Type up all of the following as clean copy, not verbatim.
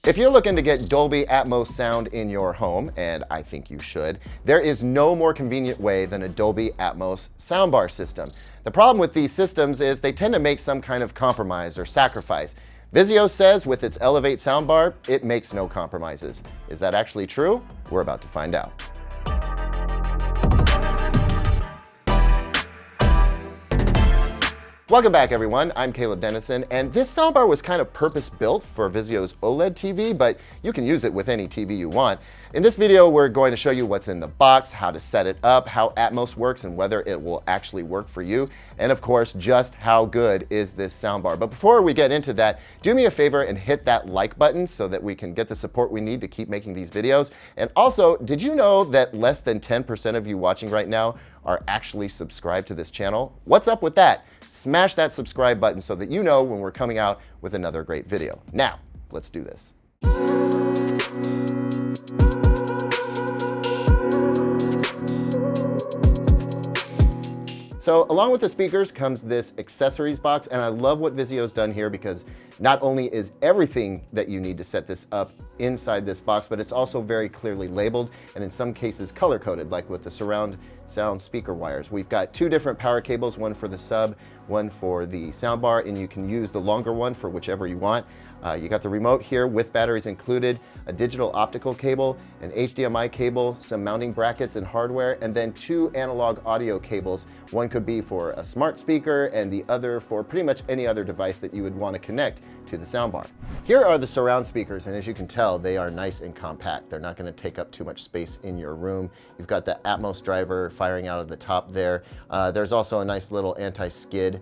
If you're looking to get Dolby Atmos sound in your home, and I think you should, there is no more convenient way than a Dolby Atmos soundbar system. The problem with these systems is they tend to make some kind of compromise or sacrifice. Vizio says with its Elevate soundbar, it makes no compromises. Is that actually true? We're about to find out. Welcome back, everyone. I'm Caleb Dennison, and this soundbar was kind of purpose-built for Vizio's OLED TV, but you can use it with any TV you want. In this video, we're going to show you what's in the box, how to set it up, how Atmos works, and whether it will actually work for you, and of course, just how good is this soundbar. But before we get into that, do me a favor and hit that like button so that we can get the support we need to keep making these videos. And also, did you know that less than 10% of you watching right now are actually subscribed to this channel? What's up with that? Smash that subscribe button so that you know when we're coming out with another great video. Now, let's do this. So along with the speakers comes this accessories box, and I love what Vizio's done here because not only is everything that you need to set this up inside this box, but it's also very clearly labeled and in some cases color-coded, like with the surround sound speaker wires. We've got two different power cables, one for the sub, one for the soundbar, and you can use the longer one for whichever you want. You got the remote here with batteries included, a digital optical cable, an HDMI cable, some mounting brackets and hardware, and then two analog audio cables. One could be for a smart speaker and the other for pretty much any other device that you would want to connect to the soundbar. Here are the surround speakers, and as you can tell, they are nice and compact. They're not going to take up too much space in your room. You've got the Atmos driver firing out of the top there. There's also a nice little anti-skid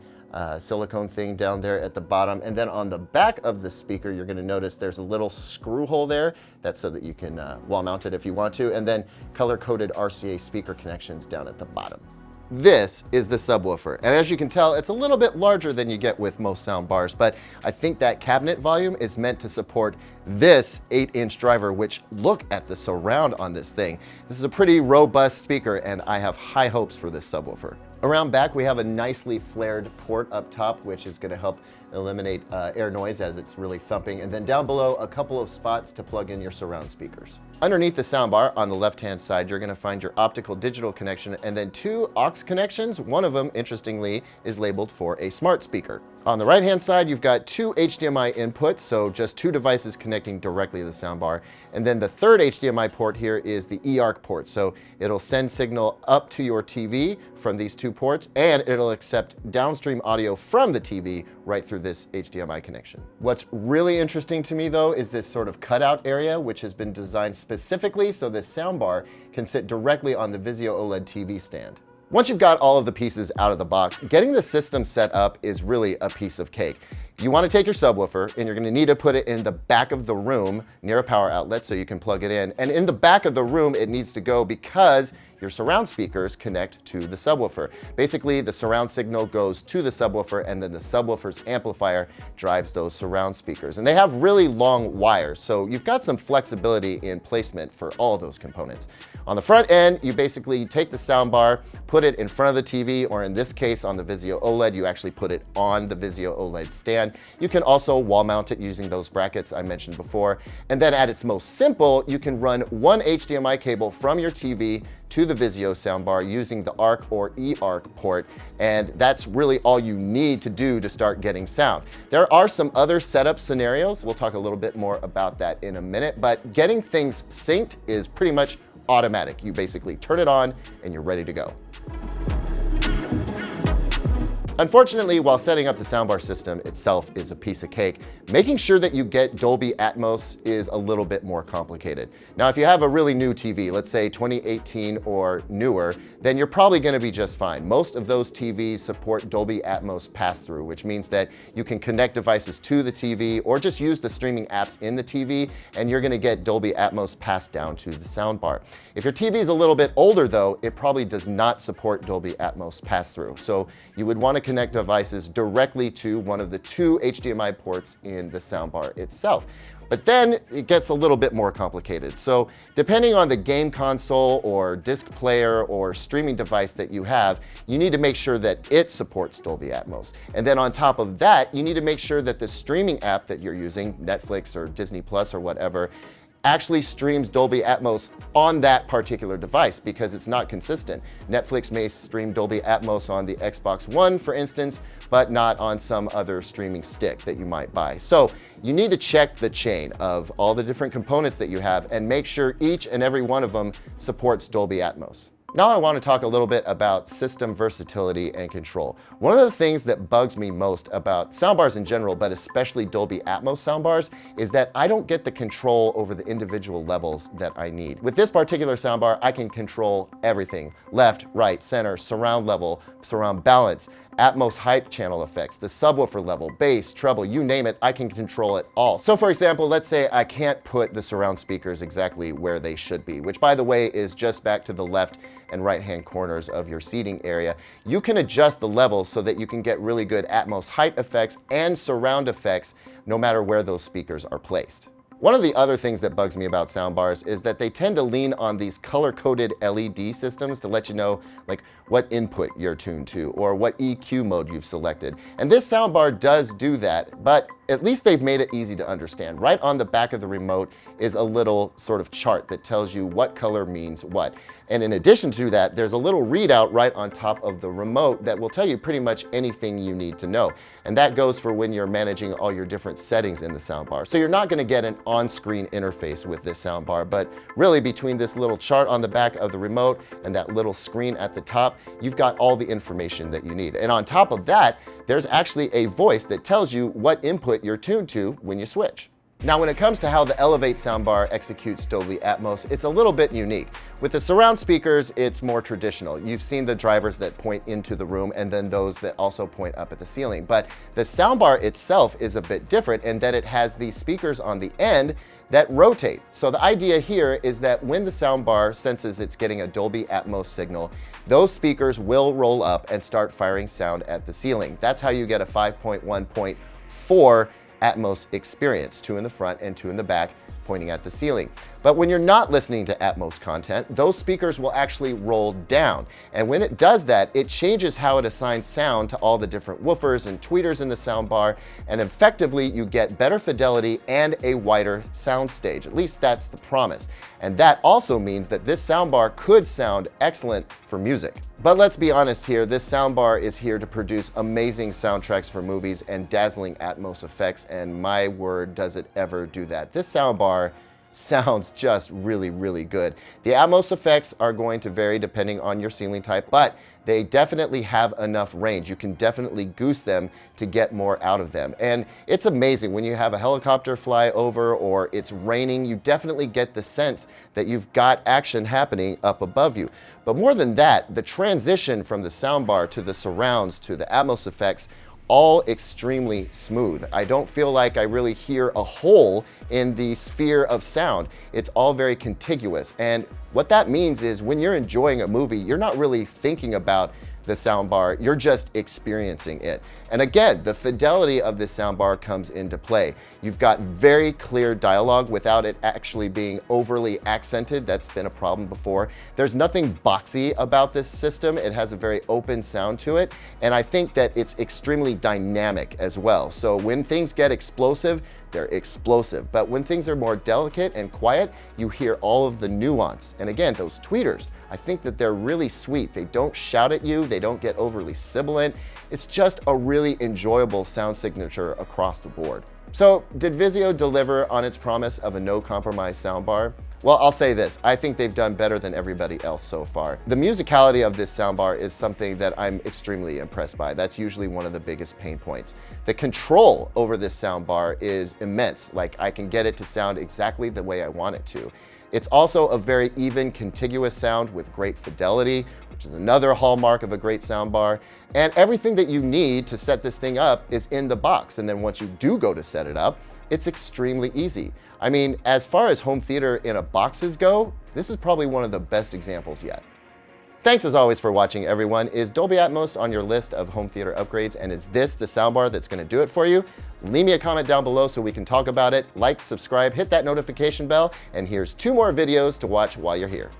silicone thing down there at the bottom, and then on the back of the speaker you're going to notice there's a little screw hole there. That's so that you can wall mount it if you want to, and then color-coded RCA speaker connections down at the bottom. This is the subwoofer, and as you can tell, it's a little bit larger than you get with most sound bars, but I think that cabinet volume is meant to support this 8-inch driver, which look at the surround on this thing. This is a pretty robust speaker, and I have high hopes for this subwoofer. Around back, we have a nicely flared port up top, which is going to help eliminate air noise as it's really thumping. And then down below, a couple of spots to plug in your surround speakers. Underneath the soundbar, on the left-hand side, you're going to find your optical digital connection and then two aux connections. One of them, interestingly, is labeled for a smart speaker. On the right-hand side, you've got two HDMI inputs, so just two devices connecting directly to the soundbar. And then the third HDMI port here is the eARC port, so it'll send signal up to your TV from these two ports, and it'll accept downstream audio from the TV right through this HDMI connection. What's really interesting to me, though, is this sort of cutout area, which has been designed specifically so this soundbar can sit directly on the Vizio OLED TV stand. Once you've got all of the pieces out of the box, getting the system set up is really a piece of cake. You want to take your subwoofer, and you're going to need to put it in the back of the room near a power outlet so you can plug it in. And in the back of the room, it needs to go because your surround speakers connect to the subwoofer. Basically, the surround signal goes to the subwoofer, and then the subwoofer's amplifier drives those surround speakers. And they have really long wires, so you've got some flexibility in placement for all those components. On the front end, you basically take the soundbar, put it in front of the TV, or in this case, on the Vizio OLED, you actually put it on the Vizio OLED stand. You can also wall mount it using those brackets I mentioned before. And then at its most simple, you can run one HDMI cable from your TV to the Vizio soundbar using the ARC or eARC port, and that's really all you need to do to start getting sound. There are some other setup scenarios. We'll talk a little bit more about that in a minute, but getting things synced is pretty much automatic. You basically turn it on and you're ready to go. Unfortunately, while setting up the soundbar system itself is a piece of cake, making sure that you get Dolby Atmos is a little bit more complicated. Now, if you have a really new TV, let's say 2018 or newer, then you're probably going to be just fine. Most of those TVs support Dolby Atmos pass-through, which means that you can connect devices to the TV or just use the streaming apps in the TV, and you're going to get Dolby Atmos passed down to the soundbar. If your TV is a little bit older, though, it probably does not support Dolby Atmos pass-through. So you would want to connect devices directly to one of the two HDMI ports in the soundbar itself. But then it gets a little bit more complicated. So depending on the game console or disc player or streaming device that you have, you need to make sure that it supports Dolby Atmos. And then on top of that, you need to make sure that the streaming app that you're using, Netflix or Disney Plus or whatever, actually streams Dolby Atmos on that particular device, because it's not consistent. Netflix may stream Dolby Atmos on the Xbox One, for instance, but not on some other streaming stick that you might buy. So you need to check the chain of all the different components that you have and make sure each and every one of them supports Dolby Atmos. Now I want to talk a little bit about system versatility and control. One of the things that bugs me most about soundbars in general, but especially Dolby Atmos soundbars, is that I don't get the control over the individual levels that I need. With this particular soundbar, I can control everything: left, right, center, surround level, surround balance, Atmos height channel effects, the subwoofer level, bass, treble, you name it, I can control it all. So for example, let's say I can't put the surround speakers exactly where they should be, which by the way is just back to the left and right-hand corners of your seating area. You can adjust the levels so that you can get really good Atmos height effects and surround effects no matter where those speakers are placed. One of the other things that bugs me about soundbars is that they tend to lean on these color-coded LED systems to let you know like what input you're tuned to or what EQ mode you've selected. And this soundbar does do that, but at least they've made it easy to understand. Right on the back of the remote is a little sort of chart that tells you what color means what. And in addition to that, there's a little readout right on top of the remote that will tell you pretty much anything you need to know. And that goes for when you're managing all your different settings in the soundbar. So you're not going to get an on-screen interface with this soundbar, but really between this little chart on the back of the remote and that little screen at the top, you've got all the information that you need. And on top of that, there's actually a voice that tells you what input you're tuned to when you switch. Now, when it comes to how the Elevate soundbar executes Dolby Atmos, it's a little bit unique. With the surround speakers, it's more traditional. You've seen the drivers that point into the room and then those that also point up at the ceiling. But the soundbar itself is a bit different in that it has these speakers on the end that rotate. So the idea here is that when the soundbar senses it's getting a Dolby Atmos signal, those speakers will roll up and start firing sound at the ceiling. That's how you get a 5.1.4 Atmos experience, 2 in the front and 2 in the back, pointing at the ceiling. But when you're not listening to Atmos content, those speakers will actually roll down. And when it does that, it changes how it assigns sound to all the different woofers and tweeters in the soundbar, and effectively you get better fidelity and a wider sound stage. At least that's the promise. And that also means that this soundbar could sound excellent for music. But let's be honest here, this soundbar is here to produce amazing soundtracks for movies and dazzling Atmos effects, and my word, does it ever do that. This soundbar sounds just really, really good. The Atmos effects are going to vary depending on your ceiling type, but they definitely have enough range. You can definitely goose them to get more out of them. And it's amazing when you have a helicopter fly over or it's raining, you definitely get the sense that you've got action happening up above you. But more than that, the transition from the soundbar to the surrounds to the Atmos effects, all extremely smooth. I don't feel like I really hear a hole in the sphere of sound. It's all very contiguous. And what that means is when you're enjoying a movie, you're not really thinking about the soundbar, you're just experiencing it. And again, the fidelity of this soundbar comes into play. You've got very clear dialogue without it actually being overly accented. That's been a problem before. There's nothing boxy about this system. It has a very open sound to it. And I think that it's extremely dynamic as well. So when things get explosive, they're explosive. But when things are more delicate and quiet, you hear all of the nuance. And again, those tweeters, I think that they're really sweet. They don't shout at you. They don't get overly sibilant. It's just a really enjoyable sound signature across the board. So did Vizio deliver on its promise of a no compromise soundbar? Well, I'll say this, I think they've done better than everybody else so far. The musicality of this soundbar is something that I'm extremely impressed by. That's usually one of the biggest pain points. The control over this soundbar is immense. Like, I can get it to sound exactly the way I want it to. It's also a very even, contiguous sound with great fidelity, which is another hallmark of a great soundbar. And everything that you need to set this thing up is in the box. And then once you do go to set it up, it's extremely easy. I mean, as far as home theater in a boxes go, this is probably one of the best examples yet. Thanks as always for watching, everyone. Is Dolby Atmos on your list of home theater upgrades, and is this the soundbar that's going to do it for you? Leave me a comment down below so we can talk about it. Like, subscribe, hit that notification bell, and here's 2 more videos to watch while you're here.